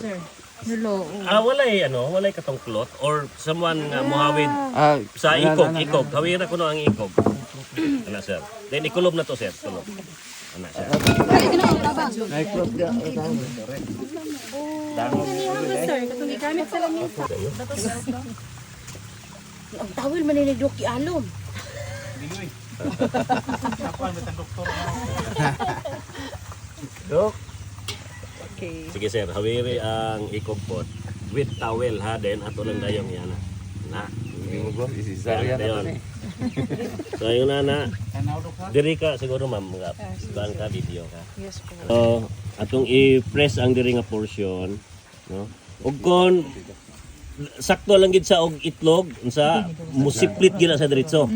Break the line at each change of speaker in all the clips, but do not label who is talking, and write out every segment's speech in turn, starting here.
sir. Nulo.
Walay walay katong cloth or someone nga muhawid sa ikog. Hawira ko no ang ikog. Ana sir. Then ikulob na to sir, kulob. Ana sir.
Ang tawil maninidok alom.
Dok. Okay. Sige sir, hawiri ang ikog pot with towel ha, then ato lang dayong yan. Na. So yung na diri ka siguro ma'am, kuan ka video ka.
Yes po.
So atong i-press ang diri nga portion, no? Ug kon sakto lang gid sa og itlog unsa musiplit gina sa diretso.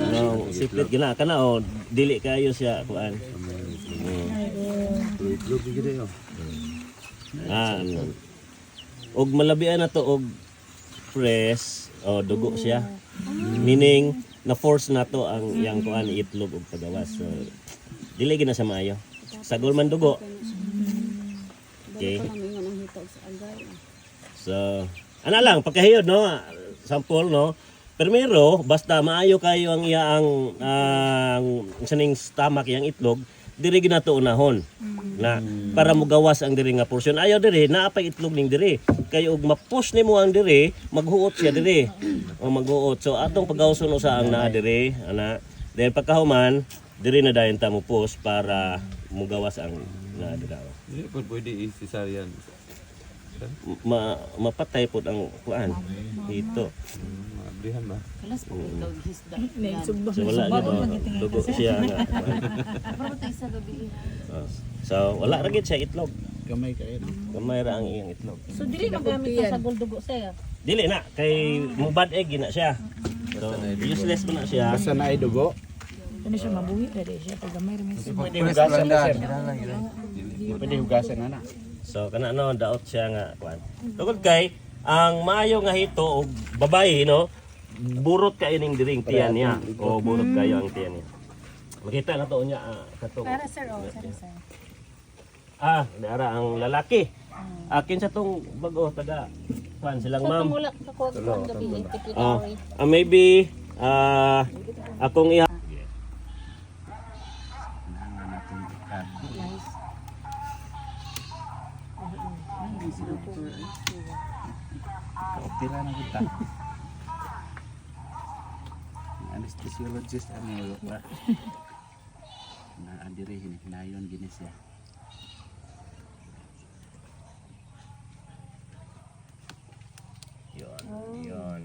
No, siplit gina kana dili kayo siya kuan.
Itlog gid yo.
Og malabian na to og press dugo siya. Meaning na force na to ang yang kuan itlog og pagawas. So dili gina sa maayo. Sagol man dugo. Okay. So ana lang pagkahiyod no, sample no. Primero basta maayo kayo ang iyang saning stomach yang itlog, diri ginato unahon na para mugawas ang diri nga portion. Ayaw diri naapay itlog ning diri kayo og ma-push nimo ang diri maghuot siya diri o maghuot. So atong pagawson usa ang naa diri ana, then pagkahuman diri na dayon ta mo push para mugawas ang naa diri.
Dili pud pwede i-cesarean.
Mapatay pud ang kuan dito.
Mabrihan ba?
Kalas po ikaw hisda.
So wala dugo siya nga. So wala ra gid siya itlog.
Gamay kayo.
Gamay ra ang iyang itlog.
So dili magamit sa sagol-dugo sir.
Dili na kay mo bad egg na siya. So useless mo na siya.
Basta na ay dugo.
Ano siya mabuhi na siya pag gamay rin siya.
Pwede hugasan na sir. Pwede hugasan na.
So kana daot siya nga kuan. Tungod kay ang maayo nga hito og babae no, burot kayo ning diring tiyan niya o burot kayo ang tiyan niya. Makita na to niya kato.
Para sir sir.
Dara ang lalaki. Akin sa tong bago taga kuan silang ma'am.
Tumulak sa kuwan gabi tikit.
Maybe akong iha
Tira na kita. Anesthesiologist ano ba? Na adire hinayon gini siya.
Yon.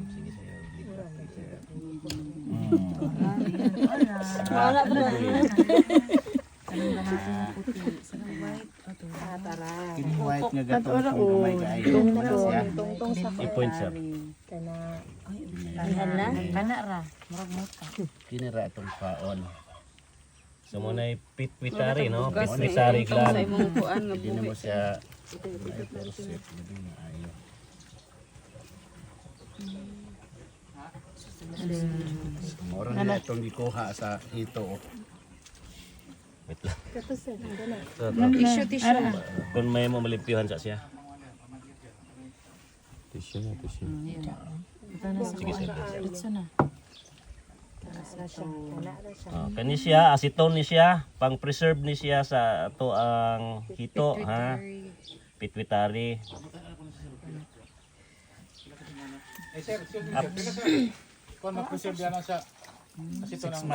Sige sa'yo.
Wala ba?
Kini white nga gatong gamay kaayo.
Tungtong sa
I-point siya.
kana ra. Murag mata.
Kini ra itong paon.
So mo na pitwitary no? Pitwitary gland.
Hindi na mo siya ay percep hindi na ayo. Mura na itong gikuha sa hito.
Wait lang.
Tissue.
Kung may mamalimpyuhan sa siya.
Tissue.
Sige sir.
Dito na.
Kani siya, acetone ni siya, pang preserve ni siya sa ato ang hito ha. Pituitary.
Kung mag-preserve yan sa kasi ito ng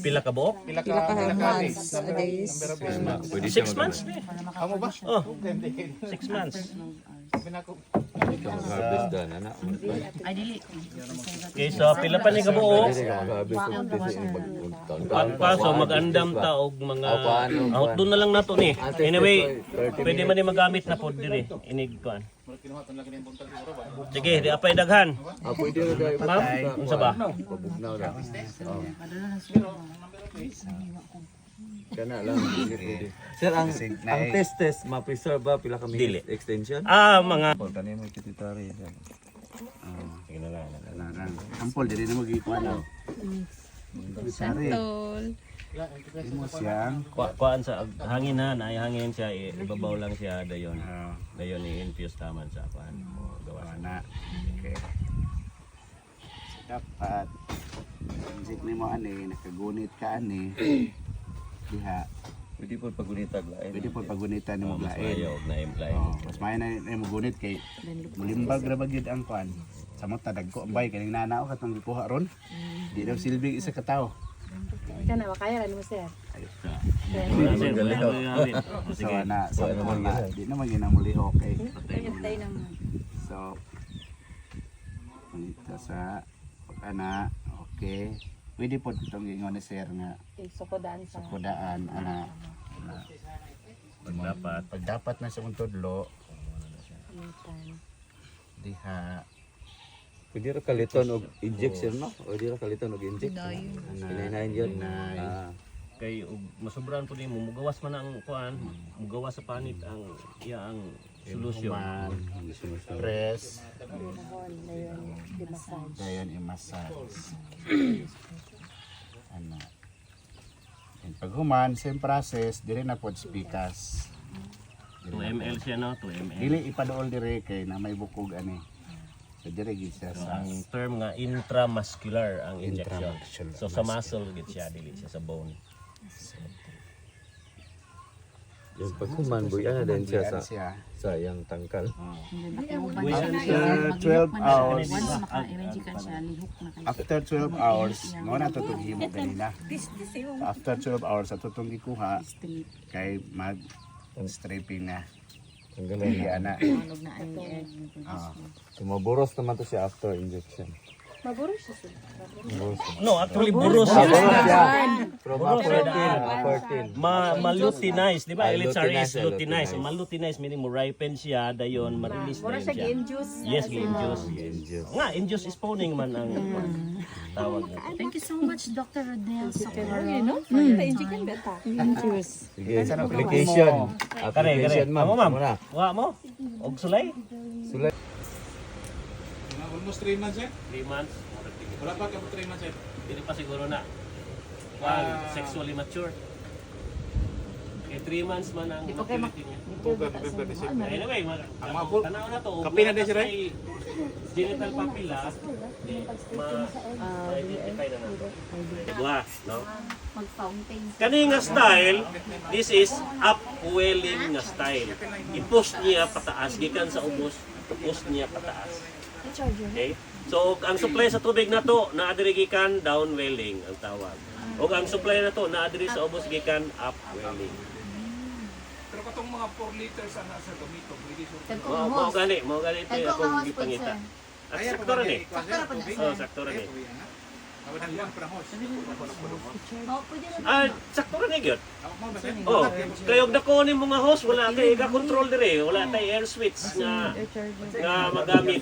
Pila ka buok?
pila ka months a days.
6 months.
Amo ba?
Oh, 6 months.
Binako.
Harvest dan anak.
Ay dili.
Okay, so pila pa ni ka buok?
Harvest
Pagpaso mag-andam ta og mga out doon na lang nato ni. Anyway, pwede man ni magamit na pod diri inig kuan. Sige, di apay daghan.
Pwede na kayo.
Ma'am, unsa ba?
Pabugnaw na. Kana lang. Sir, ang test ma-preserve ba pila ka
Dili.
minutes extension?
Mga
Kani mo kititari.
sige na lang.
Ampol diri na magikuan.
Santol.
Imo siyang
Kuan sa hangin na, naay hangin siya, ibabaw lang siya dayon.
ah,
Dayon i-infuse taman sa kuan. Gawas
na. Okay. So, dapat inject nimo ani nakagunit ka ani diha.
Pwede po pagunitag lain.
Pwede po pagunitan nimo
mas
lain.
mayo og na-imply.
Oh, mas may na mo gunit kay mulimbag ra bagid ang kuan. Samot ta dagko ang bay kaning nanao katong gikuha ron. Di daw silbi isa ka tawo.
Kana makaya ra mo sir.
So na sa na di na magina mulihok kay.
Hintay naman.
So kunita sa ana okay. Pwede po itong ingon ni sir nga
Sukodan sa
kudaan ana pag dapat na sa untodlo diha
Pwede ra kaliton og injection no? O di ra kaliton og inject. Kinahinahin yun. Ah,
Kay ug masubran po nimo mugawas man ang kuan, mugawas sa panit ang iya ang solusyon.
man press
Pinahon na yun, di massage.
dayon i-massage ana and pag human same process dire na pod spikas
2 ml siya no, 2 ml.
dili ipaduol dire kay na may bukog ani so dire gid siya sa
Ang term nga intramuscular ang injection.
Intramuscular.
So sa muscle gid siya dili siya sa bone.
yung pagkuman boy ana din siya
Diyan
sa
siya
yang tangkal.
after 12 hours
Once maka-energy ka siya, lihok na kayo.
after 12 hours mo na tutong himo kanina so after 12 hours sa tutong gikuha
Straight.
kay mag stripping na
Tanggalin
hindi
na.
ana
Tunog na ang egg.
So maburos naman to siya after injection.
Maburo siya sir.
Maburos.
No, actually buros siya.
From A14.
Ma-lutinize, di ba? Elitsari is
Lutinize,
lutinize.
lutinize.
Ma-lutinize meaning mo ripen siya, dayon ma-release
Mura
na
siya
siya.
game juice.
Yes, induce. Nga, induce is spawning man ang tawag na.
Thank you so much, Dr. Rodel.
Sige, application.
Kare,
Application ma'am.
Amo, ma'am.
Muna.
Wa mo? Og sulay?
Almost 3 months eh.
3 months.
Wala pa ka 3 months eh.
Hindi pa siguro na. Well, sexually mature. Okay, 3 months man ang maturity niya.
October, November, December.
Anyway,
Ang mga full-
tanaw na to.
Kape na din siya,
may genital papilla, ma-identify na nato. Diba? No?
Mag-fountain.
Kani nga style, this is upwelling nga style. I-push niya pataas, gikan sa ubos, push niya pataas. Okay? So, ang supply sa tubig na to, naadiri gikan downwelling ang tawag. O ang supply na to, naadiri sa ubos gikan upwelling.
Pero katong mga 4 liters ana sa tomato, pwede sa
Mao gani ito akong gipangita. At sakto rin eh. Oh, sakto rin eh.
Awan lang para hos.
Ah, sakto rin eh gyud. Oh, kayog dako ni mga host wala kay ka-control dire, wala tay air switch nga magamit.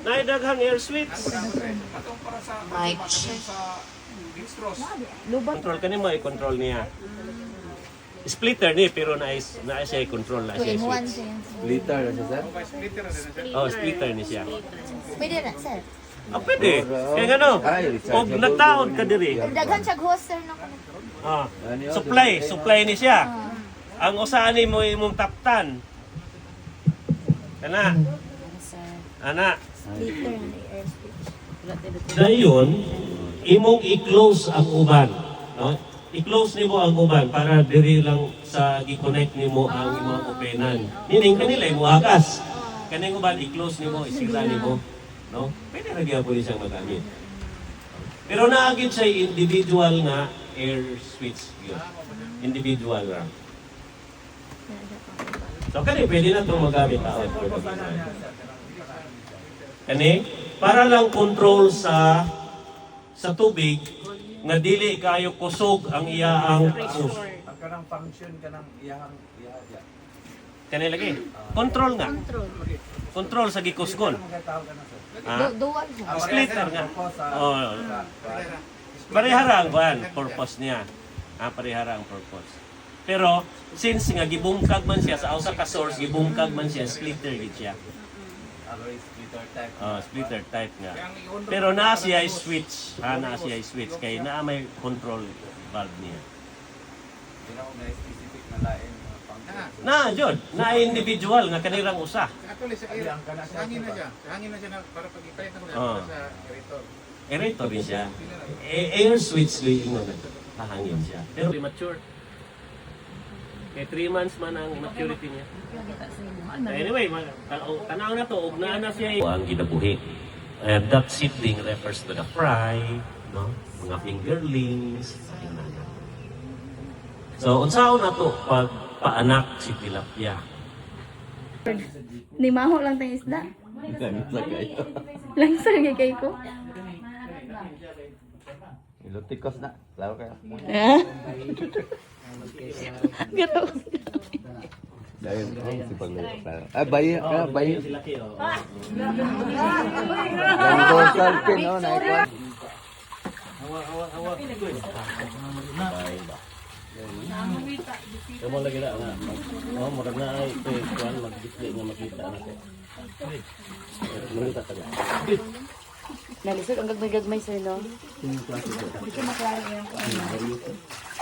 Nay daghang air switch.
Katong para sa sa dextrose.
Control kani mo i-control niya. Splitter ni pero na siya i-control na siya switch.
Liter na siya sir.
May splitter na siya.
Oh, splitter ni siya.
Pwede na, sir.
Ah, pwede. Kaya gano. Og nagtaod ka diri.
Daghan siya hoster no.
Ah, supply ni siya. Ang usahan ni mo imong taptan. Kana. Ana.
Liter na air switch.
Dayon, imong i-close ang uban. No? I-close nimo ang uban para diri lang sa gi-connect nimo ang imong openan. Meaning kanila imo hagas. Kaning uban i-close nimo, isira nimo, no? Pwede ra gyapon siyang magamit. Pero naagid siya individual nga air switch yun. Individual ra. So kani pwede na 'to magamit taon. Kani para lang control sa tubig nga dili kayo kusog ang iyaang sus.
Kanang function kanang iyahang iyaha.
Kani lagi. Control nga. Control sa gikusgon.
Dual siya.
Splitter nga. Oh. Parehara ang kuan purpose niya. Parehara ang purpose. Pero since nga gibungkag man siya sa usa ka source, gibungkag man siya, splitter gid siya. Splitter type nga. Pero naa siya switch, naa siya switch kay naa may control valve niya.
Hindi na ako na-specific na lain.
Na, Jod, na individual nga kanirang usa.
Actually, sa hangin na siya. Sa hangin na siya na para pag-ipahit ako
Oo.
sa aerator.
Aerator rin siya. Air switch rin mo hangin siya. Pero mature. Kaya 3 months man ang maturity niya. Anyway, tanaw na to, ugnaan na siya. Ang ginabuhi. That seedling refers to the fry, no? Mga fingerlings. So, unsaon na to pag paanak si tilapia?
Ni maho lang tayong isda. Langsar nga kay ko.
Ilutikos na. Laro kayo.
Gato.
Dahil si Panglayo. Bayi. Bayi. Yung dorsal pin, oh, naikuan.
Hawak. Kamu lagi na nga. Oh, murag na ay kuan mag-display nga makita na ko. Makita ta.
Nalisod ang gagmay sir no.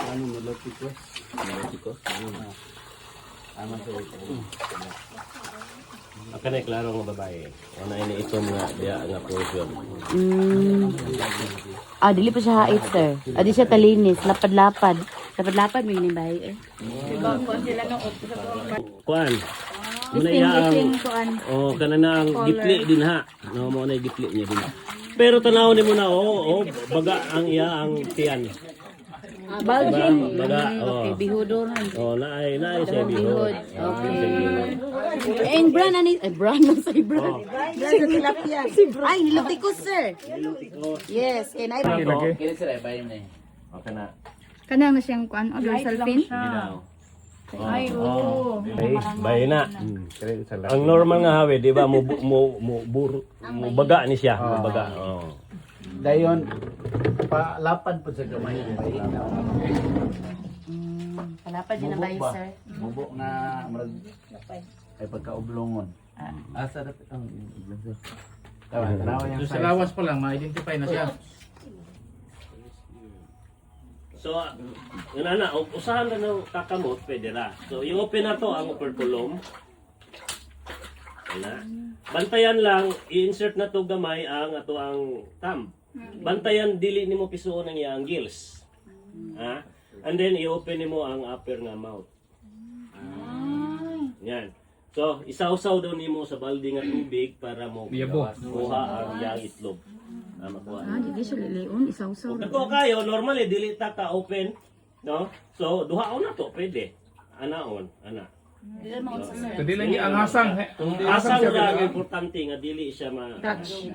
Ano Meloticos? Meloticos? Ano sa
Akan ay klaro nga babae. Ana ini itom nga dia nga portion.
Dili pa siya hait sir. Di siya talinis, lapad-lapad. Lapad-lapad may ni
Kuan. Muna iya
kuan.
oh kanana ang gitli din ha. No mo na gitli niya din. Pero tanaw ni mo na baga ang iya ang tiyan.
Bulging.
Baga
Okay, bihudoran.
Oh, naay siya bihod.
Okay. And brand brand na sa brand. Brand sa tilapia. Ay, nilutikos sir. Yes, kay na.
Kini sila, bayi na
Okay na.
Kana na siyang kuan, dorsal fin.
Ginaw. Ay, oo. Bay na. Ang normal nga hawi, di ba, mo baga ni siya, mo baga. Oh.
Dayon, palapad po sa gamay.
Palapad din ang bayo sir.
Bubo nga, marag, ay pagkaublongon.
Asa dapat ang iblog.
Tanawa yung
So sa lawas pa lang, ma-identify na siya.
So, usahan na ng kakamot, pwede na. So, i-open na to ang upper column. Ayan. Bantayan lang, i-insert na to gamay ang ato ang thumb. Bantayan, dili nimo pisuon ang iyang gills. Ha? And then, i-open nimo ang upper nga mouth. Yan. So, isawsaw daw nimo sa balde nga tubig para mo kuha ang iyang itlog. Makuha.
Di siya liliun, isaw-saw.
Kung ako kayo, normally, dili ta ka-open. No? So, duhaon na to, pwede. Anaon, ana.
So di lang ang hasang.
Asang lang ang importante nga, dili siya
Touch.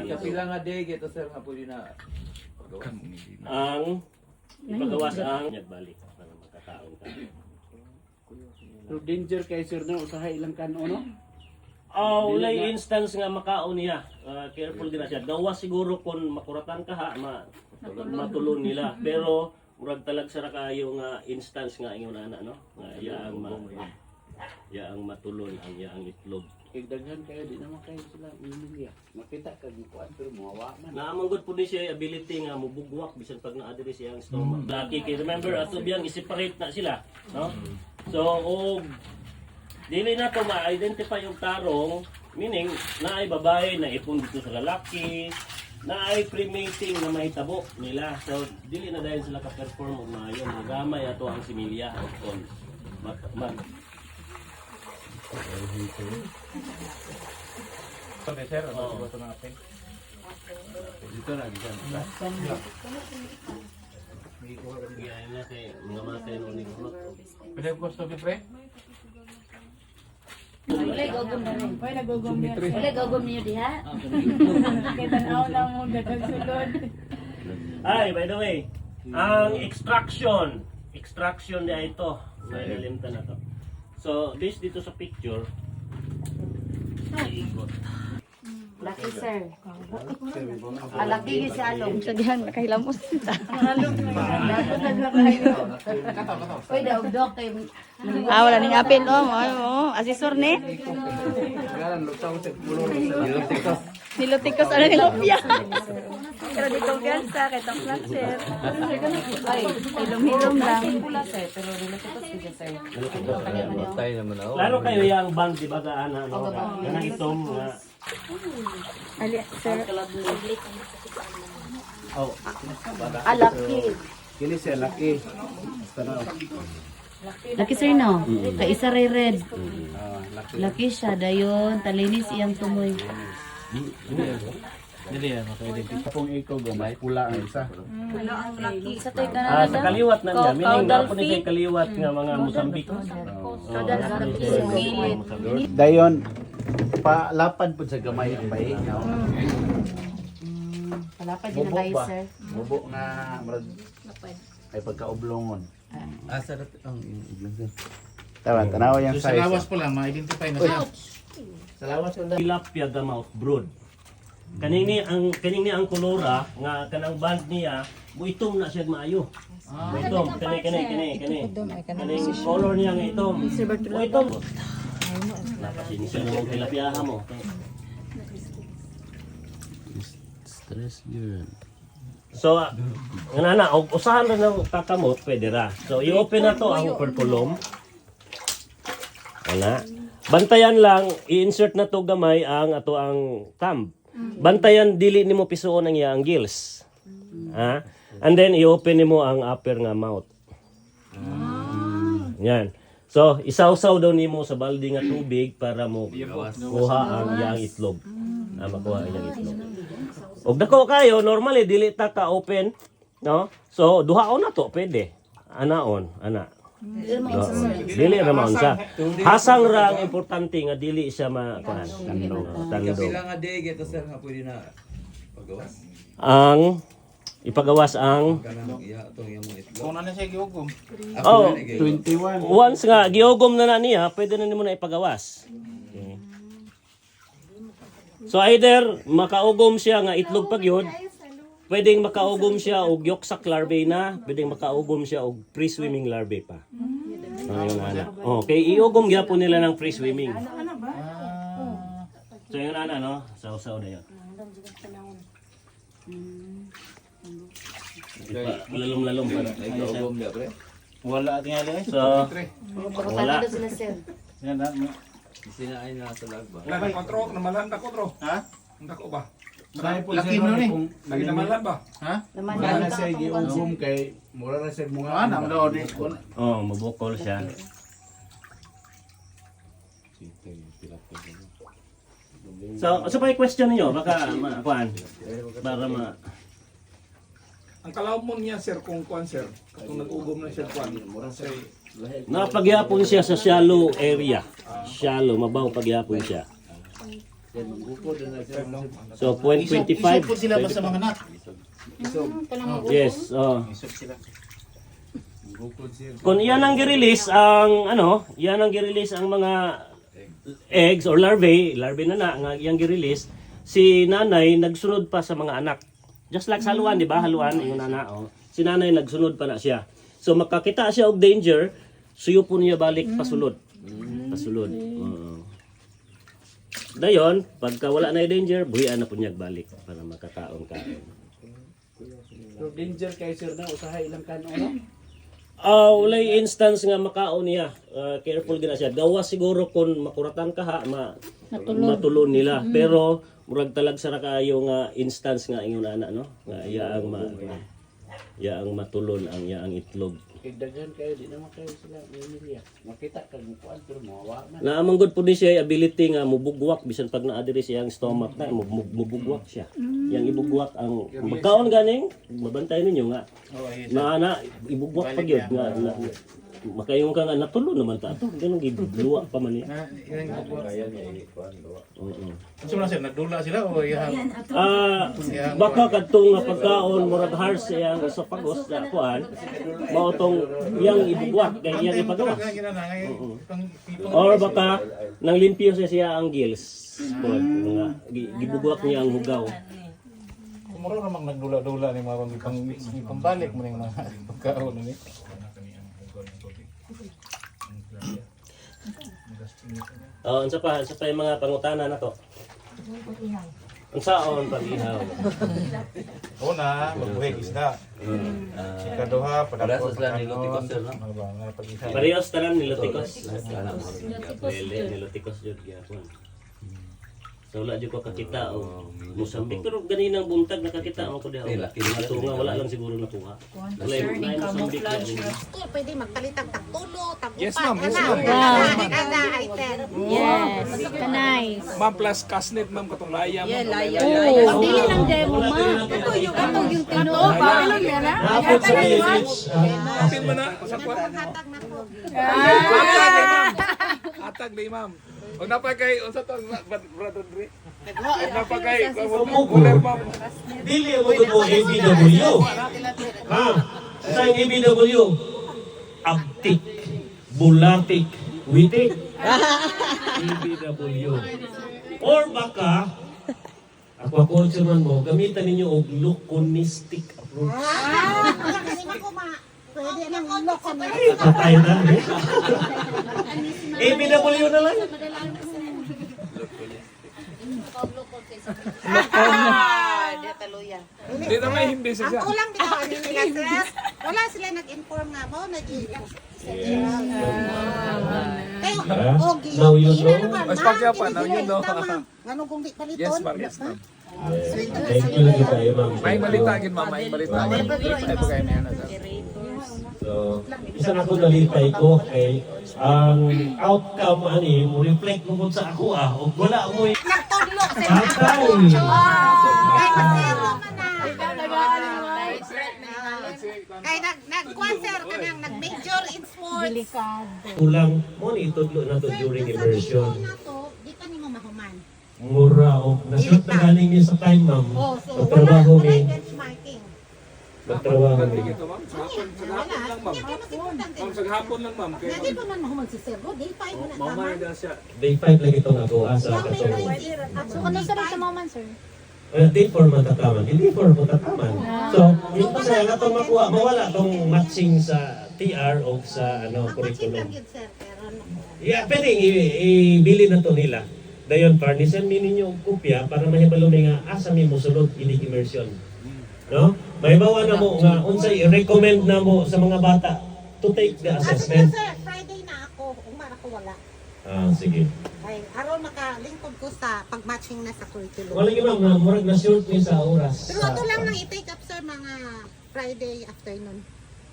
Kapila nga day, ito sir, nga po din na.
ang ipagawas ang balik para magkataon ka.
So danger kay sir na usahay ilang kanon no?
Ulay instance nga makaon niya. Careful din na siya. Gawas siguro kung makuratan ka ha, matulon nila. Pero murag talag sara kayo nga instance nga ingon ana no. Nga ang matulon ang ang itlog.
Kay daghan kayo di naman kayo sila mimilya. Makita kag kuan pero mawa man.
Naamang good po din siya ability nga mubugwak bisan pag naa-diri siya ang stomach. Lucky kay remember ato biyang i-separate na sila, no? So og dili na to ma-identify yung tarong, meaning naay babae na ipon dito sa lalaki, naay premating na mahitabo nila. So dili na dahil sila ka-perform og maayo, magamay ato ang similya kon
Sir, ano ba ito natin?
Dito na gikan.
Yan na kay mga matay no ni Gumot.
Pwede ko gusto pre?
Wala gagom na rin. Wala gagom niyo diha.
Ay, by the way, ang extraction niya ito. Nailimtan na to. So, based dito sa picture,
Laki sir. Laki yun si Along. Sa dihan, nakahilamos. Along. Pwede, dok tayo. Wala ning apel, asesor ni.
Garan lutaw sa pulo.
Nilutikos, ano nilopya.
Pero di kumpiyansa kay Top Flasher.
Ay, ilom-ilom lang.
Tayo naman ako.
Lalo kayo yung band, di ba, gaan, ano, ganang itom, nga.
Ali, sir.
Oh,
Laki.
Kini siya laki. Tanaw.
Laki sir no? Kay isa ray red.
Laki.
Laki siya dayon, talinis iyang tumoy.
Kung ikaw gamay, pula ang isa.
Sa tay
sa kaliwat na niya, meaning na po ni kay kaliwat nga mga Mozambique.
Dayon, palapad po sa gamay ang bayi. No?
Palapad din ang bayi sir.
Bubo nga, marag, ay pagkaoblongon.
Sarap ang iblang sir.
Tama, tanawa yung
Sa
size.
lawas po lang, ma-identify na siya.
Sa lawas yung
Tilapia gamouth brood. Kaning ni ang kolora nga kanang band niya, muitom na siya maayo. Muitom, kani. Kaning color niya nga itom. Muitom. Napasinisya mo tilapiaha mo.
stress yun.
So, nana, usahan na ng kakamot, pwede ra. So, i-open na to ang perculum. Ana. Bantayan lang, i-insert na to gamay ang ato ang cam. Bantayan, dili nimo pisuon ang iyang gills. Ha? And then, i-open nimo ang upper nga mouth. Yan. So, isawsaw daw nimo sa balde nga tubig para mo kuha ang iyang itlog. Makuha ang iyang itlog. Og dako kayo, normally dili ta ka open, no? So duhaon na to, pwede. Anaon, ana. No, dili ra maun sa. Hasang ra ang importante nga dili siya makuan. Tandog.
Kapila nga day geto sir nga pwede na pagawas.
Ang ipagawas ang
Kanang iya tong iyang mga itlog.
Kung na siya giugom.
oh,
21.
once nga giugom na niya, pwede na nimo na ipagawas. Okay. So either makaugom siya nga itlog pagyod, pwedeng makaugom siya og yolk-sac larvae na, pwedeng makaugom siya og pre-swimming larvae pa. Yun ana. Okay, iugom gyapon nila ng pre-swimming. So yun ana no, saw-saw na yun. Lalom-lalom pa.
Ikaw dia pre.
Wala tingali.
So, wala.
Sila sir.
Yan na.
Sinaay na sa lag ba.
Lalang kontro, namalan ako tro.
Ha?
Ang dako ba?
Laki mo ni.
Lagi namalan ba?
Ha?
Naman
Wala na siya giugom kay mura na siya mga
Ah, namlo ni.
Oh, mabukol siya. So pa question niyo baka kuan para ma
Ang kalawmon niya sir kung kuan sir, kung nag-ugom na siya kuan, say
napagyapon siya sa shallow area. Shallow, mabaw pagyapon siya. So 0.25.
Isip sila ba sa mga anak?
Yes, oh. Kung iyan ang gi-release ang iyan ang gi-release ang mga eggs or larvae na nga iyang gi-release, si nanay nagsunod pa sa mga anak. Just like sa haluan, di ba? Haluan, yung nana, oh. Si nanay nagsunod pa na siya. So makakita siya og danger, suyo po niya balik pasulod. Pasulod. Dayon, pagka wala na yung danger, buhian na po niya balik para makataon ka.
So danger kay sir na usahay ilang kan ano?
Walay instance nga makaon niya. Careful gina siya. Gawas siguro kung makuratan ka ha, matulon nila. Pero murag talag sa kayo nga instance nga ingon ana no. Nga yaang matulon ang yaang itlog.
Kay daghan kayo di naman kayo sila pamilya. Makita kag kuan pero mawa man.
Naamang good po ni siya ability nga mubugwak bisan pag naadiri siya ang stomach na mubugwak siya. Yang ibugwak ang magkaon ganing mabantay ninyo nga. Na ibugwak pag yun nga makayong ka nga natulo naman ta ato ganun gibluwa pa man niya.
Kasi mo sir, nagdula sila o iyan?
Baka kadtong nga pagkaon murag harsh siya ang esophagus sa kuan mao tong iyang ibugwak kay iyang ipagawas. Or baka nang limpyo siya ang gills. Kuan nga gibugwak niya ang hugaw.
Mura namang nagdula-dula ni mga pambalik mo ng mga pagkaon ni.
Sa pa yung mga pangutana na to. Ang saon pag-ihaw.
Una, magbuhig isda. Ikaduha,
Parehas sila nilutikos, sir, no?
Pag-isa.
Parehas tanan nilutikos. Lele nilutikos jud gyapon. So wala jud ko kakita og Mozambique pero ganinang buntag nakakita ako diha. Tunga wala lang siguro nakuha. Wala yung Mozambique.
Pwede magpalitag tagtulo, tagupan.
Yes, ma'am. Yes, ma'am.
Ana, item.
Yes. Nice.
Ma'am plus casnet, ma'am, katong laya, ma'am.
Oh, dili lang demo ma. Ito yung tinuod. Paano yan ha?
Napot sa village.
Kapin mo na, sa kwan.
Hatag na ko.
Atag ni ma'am. Huwag na pa kay, unsa to, Brother Dre? Huwag na pa kay, kuler, ma'am.
Dili mo to ABW. Ha? Sa ABW aptik, bulatik, witik. ABW. Or baka ako man mo gamitan ninyo og loconistic approach.
Pwede nang lokon.
Patay na. ABW na lang.
Hindi na may hindi siya.
Ang kulang bitaw ani nila sir. Wala sila nag-inform nga mo
Now you know.
Mas pagyapan, now you know.
Ngano kung di paliton?
Yes, ma'am, yes, ma'am.
Thank you lagi tayo, ma'am.
May balita gid, ma'am, may balita. Ay po kayo na yan, sir.
So, isa na ko nalipay ko kay ang outcome ani mo reflect mo sa ako ug wala mo
Nagtudlo sir.
patay.
Kay masero man na. Kay nagkuan sir kanang nag-major in sports.
Kulang mo ni tudlo na to during immersion.
Na to, di pa nimo mahuman.
Mura og nasut na galing niya sa time, ma'am.
Oh, so
Pagtrabaho
wala
mi,
benchmarking.
pagtrabaho mi.
Ito, ma'am, sa hapon lang, ma'am.
Kaya mas importante.
Ma'am, sa hapon lang, ma'am. Kaya,
Hindi pa man mahuman si sir. Di pa mo na tama.
mamaya na siya.
Day 5 lagi itong ako asa
Ang may
katong.
So ano sa maman sir?
Day 4 man tataman, hindi 4 mo tataman. So, yung kasi nga itong makuha, mawala itong matching sa TR o sa ano, curriculum.
Yun sir, pero ano.
Yeah, pwedeng ibili na to nila. Dayon, parnisan mi ninyo og kopya para mahibalo mi nga asa mi mosulod inig immersion. No? Mahibawa na mo nga unsay i-recommend na mo sa mga bata to take the assessment.
Sir, Friday na ako. Umara ko wala.
Ah, sige.
Ay, aron makalingkod ko sa pag-matching na sa curriculum.
Wala gyud ma'am, na murag na short ni sa oras.
Pero ito lang nang i-take up sir mga Friday afternoon.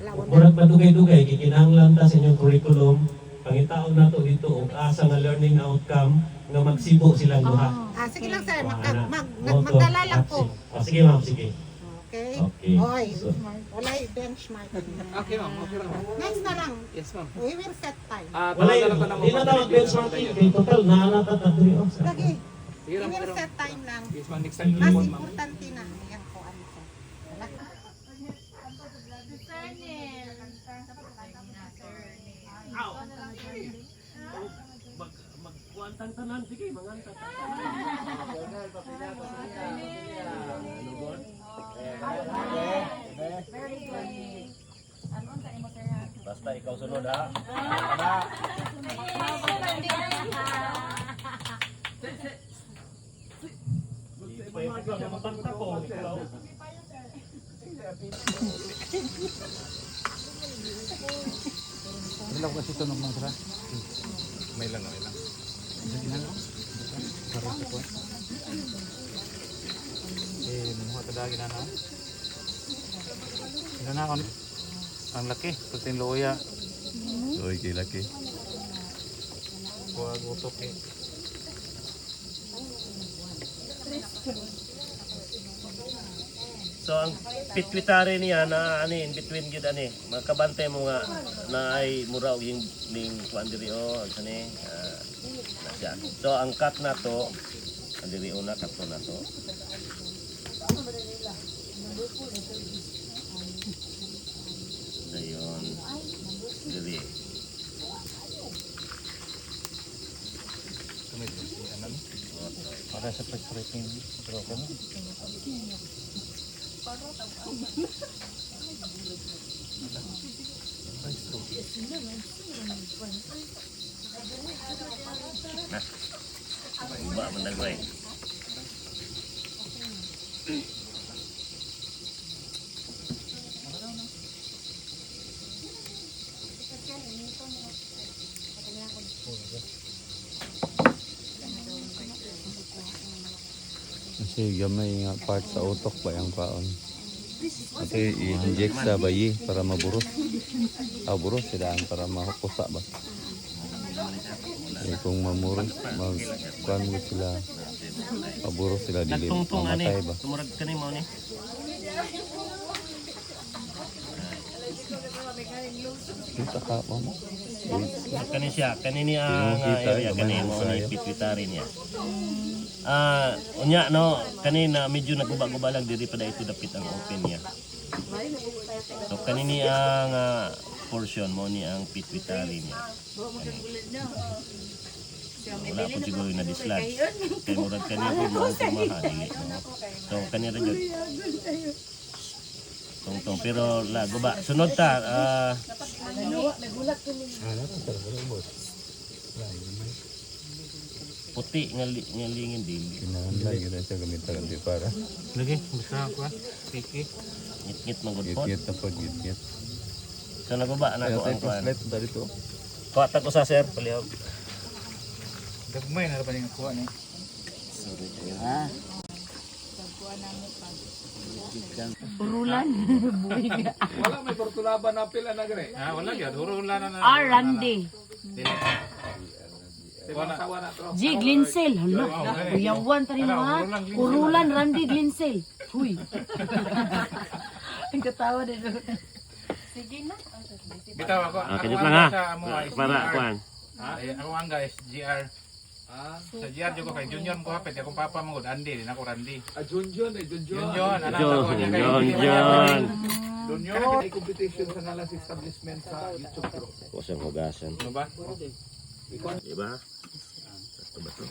Wala ko na.
Murag madugay-dugay gikinahanglan ta sa inyong curriculum. Pangitaon nato dito og asa nga learning outcome nga magsibo silang duha.
Sige lang sir,
Ana,
magdala lang ko.
Sige ma'am, sige.
Okay?
Okay.
Oy,
So,
wala benchmark.
Okay, ma'am. Okay lang, ma'am.
Next na lang.
Yes, ma'am.
We will set time.
wala
Tawag na lang ka
di na tawag benchmarking kay total naanata ta diri oh.
Lagi.
Sige
We
lang,
will
pero.
set time lang.
Yes, ma'am. Next time,
Mas
limon, ma'am.
importante na yan ko ano sir. Wala.
Magkuantang tanan sige manganta. Basta ikaw sunod ha.
Ilaw kasi tunog ng sira. May lang, may lang. Sige na lang. Para sa kuwan. Mga tadagi na na. Ito na ako. Ang laki. Pagting luya.
Uy, kay laki.
Kuha gutok eh.
So ang pituitary niya na ani in between gyud ani makabantay mo nga na ay mura og yung ning kuan diri o ani na siya. So ang cut na to diri una cut to na to. Dayon diri.
Para sa pag-rating. Pero ano?
Iba man dagway.
Kasi gamay nga part sa utok ba yung paon. Ito i-inject sa bayi para maburos. Buros sila para makusa ba. Kung mamuros, magkuhan mo sila, maburos sila, dili mamatay ba.
Tumurag ka ni mo ni.
Kita ka mo.
Kani siya, kanini ang area kani mo ni pituitary niya. Unya no, kanina medyo naguba-guba lang diri pa ito dapit ang open niya. So kanini ang portion mo ni ang pituitary niya. Wala po siguro na dislodge. Kaya murag kanina po mo ang tumahali. So kanina jud. Tong pero la guba. Sunod ta. Puti ngalingin din.
Kinahanglan yun na siya gamitan di para.
Lagi, basta ako piki.
Ngit-ngit magudpot.
Git-git na po, git-git.
So naguba na ko ang kuan.
Flashlight ba dito?
Kuwata ko sa sir, palihog.
Gagmay na ba yung kuha ni?
Urulan.
Wala may tortulaban na pila na gre.
Wala gyud, huro-hula na.
Randy.
Sawa na to.
G. Glinsel. Hala. Kuyawan pa rin ha. Urulan, Randy Glinsel. Huy. Ang katawa din.
Bitaw ako.
Kanyot lang ha. Para kuan.
Ako ang guys, GR. Sa GR ko kay Junior ko hapit akong papa mo Andy, din ako Randy.
Junjun.
Junior, anak
John,
ko niya kay
John.
Junior. May competition sa ngalas establishment sa YouTube bro.
Kusang hugasan.
Ano ba?
Diba? Bato.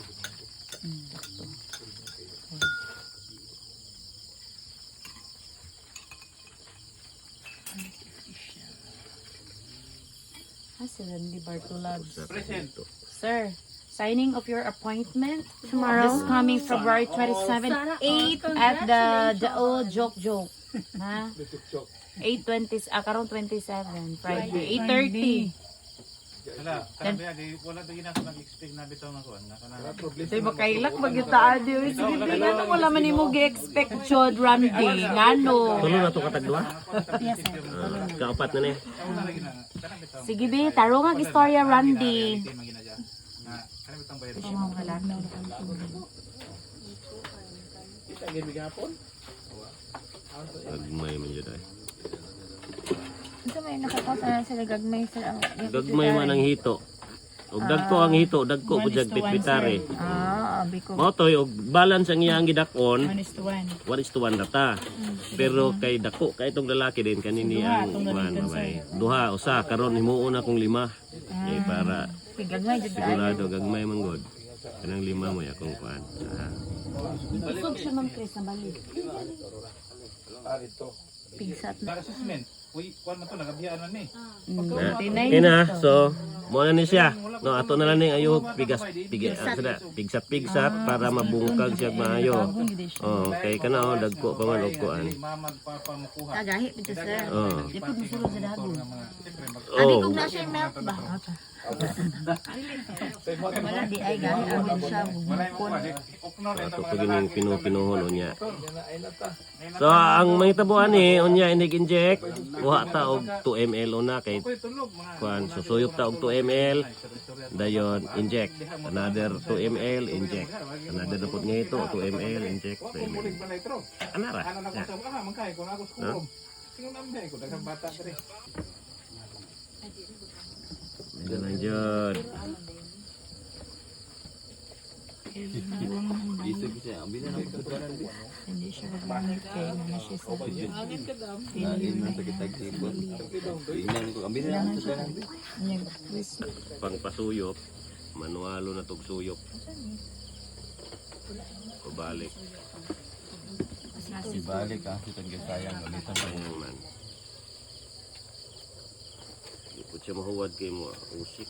Si Randy Bartolabs.
Present.
Sir, signing of your appointment tomorrow. This coming February 27, 8 at the old Joke. Ha? 8:20, karon 27, Friday. 8:30.
Wala, wala to gina ko nag-expect na bitaw nga kuan.
Say makailak magitaan di. Sige, ngano wala man nimo gi-expect chod Randy. Ngano?
Tulo na to katagduha? Yes, sir. Kaupat na ni.
Sige be, tarong ang istorya Randy.
Gagmay man jud ay.
Ito may nakakota sila gagmay sila.
Gagmay man ang hito. Og dagko ang hito, dagko po jag pitpitari.
Abi ko.
Mo toy og balance ang iyang gidakon.
1:1.
1:1 data. Pero kay dako kay itong lalaki din kanini ang kuan babay. Duha usa karon himuon akong 5. Eh para
Gagmay jud
sigurado gagmay man god. Kanang 5 mo akong kuan.
Usog siya Ma'am Chris na balik.
pigsat na.
Assessment. Uy, kuan man to nagabiyaan man ni.
Ina, so mo na ni siya. No, ato na lang ning ayo pigsat para mabungkag siya maayo. Oh, kay kana oh dagko pa man og kuan.
Magpapamukuha.
Tagahi pito sir.
Oh.
Di po musulod sa dago.
Abi
Oh.
kung na siya melt ba? Wala di ay gahi amin siya bukon.
Ato pa gining pinuhon unya. So ang mahitabuan ni unya inig-inject kuha ta og 2 ml una kay kuan susuyop ta og 2 ml dayon inject another 2 ml inject another dapat nga ito 2 ml inject 2 ml anara
Ano na ko sa mangkay ko na ako skulom. Sino nambay ko daghang bata diri.
ganun jud
Isip ko siya, ang bilan ng pagkakaroon.
Hindi siya gagmay kay na siya sa
Lain na sa kitag-ibon. Tingnan ko, ang bilan ng pagkakaroon.
pangpasuyop manualo na tog suyop pabalik
Ibalik ang kitang gisayang ulitan pa
ayun man di po siya mahuwad kay mo usik